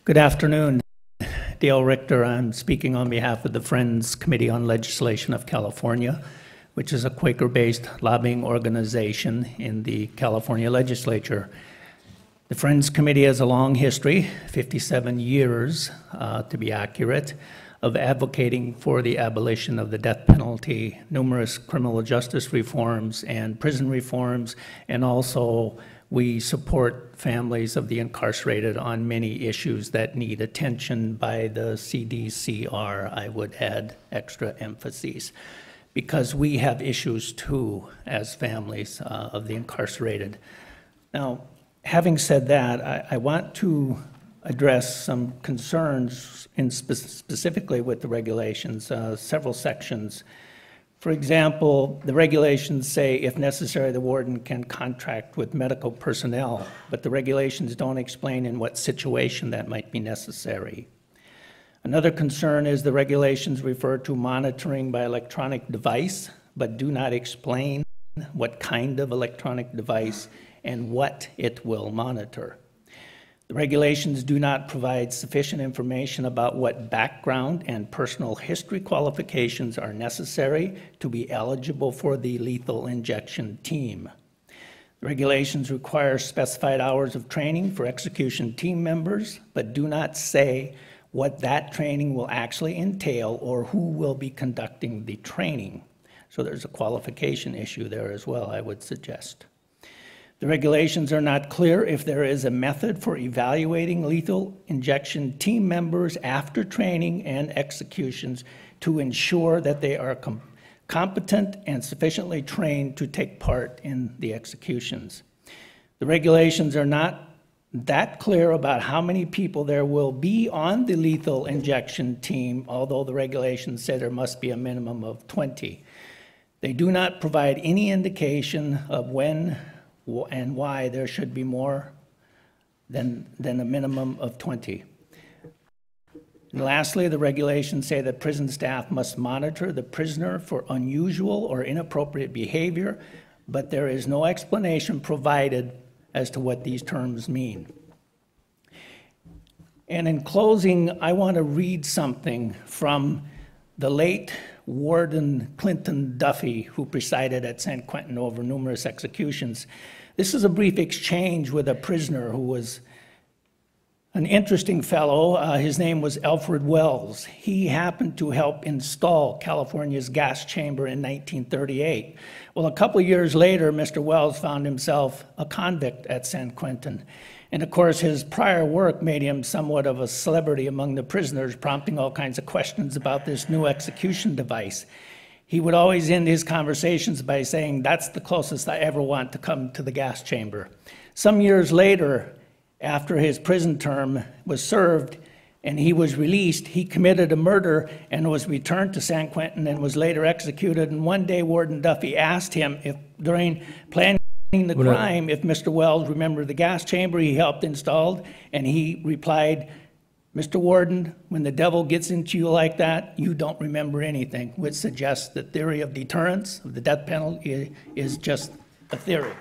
Good afternoon. Theo Rickter. I'm speaking on behalf of the Friends Committee on Legislation of California, which is a Quaker-based lobbying organization in the California legislature. The Friends Committee has a long history, 57 years to be accurate, of advocating for the abolition of the death penalty, numerous criminal justice reforms and prison reforms, and also we support families of the incarcerated on many issues that need attention by the CDCR. I would add extra emphasis, because we have issues too as families of the incarcerated. Now, having said that, I want to address some concerns specifically with the regulations, several sections. For example, the regulations say, if necessary, the warden can contract with medical personnel, but the regulations don't explain in what situation that might be necessary. Another concern is the regulations refer to monitoring by electronic device, but do not explain what kind of electronic device and what it will monitor. The regulations do not provide sufficient information about what background and personal history qualifications are necessary to be eligible for the lethal injection team. The regulations require specified hours of training for execution team members, but do not say what that training will actually entail or who will be conducting the training. So there's a qualification issue there as well, I would suggest. The regulations are not clear if there is a method for evaluating lethal injection team members after training and executions to ensure that they are competent and sufficiently trained to take part in the executions. The regulations are not that clear about how many people there will be on the lethal injection team, although the regulations say there must be a minimum of 20. They do not provide any indication of when and why there should be more than a minimum of 20. And lastly, the regulations say that prison staff must monitor the prisoner for unusual or inappropriate behavior, but there is no explanation provided as to what these terms mean. And in closing, I want to read something from the late Warden Clinton Duffy, who presided at San Quentin over numerous executions. This is a brief exchange with a prisoner who was an interesting fellow. His name was Alfred Wells. He happened to help install California's gas chamber in 1938. Well, a couple of years later, Mr. Wells found himself a convict at San Quentin. And of course, his prior work made him somewhat of a celebrity among the prisoners, prompting all kinds of questions about this new execution device. He would always end his conversations by saying, "That's the closest I ever want to come to the gas chamber." Some years later, after his prison term was served and he was released, he committed a murder and was returned to San Quentin and was later executed. And one day, Warden Duffy asked him if, during planning the crime, if Mr. Wells remembered the gas chamber he helped installed, and he replied, "Mr. Warden, when the devil gets into you like that, you don't remember anything," which suggests the theory of deterrence of the death penalty is just a theory.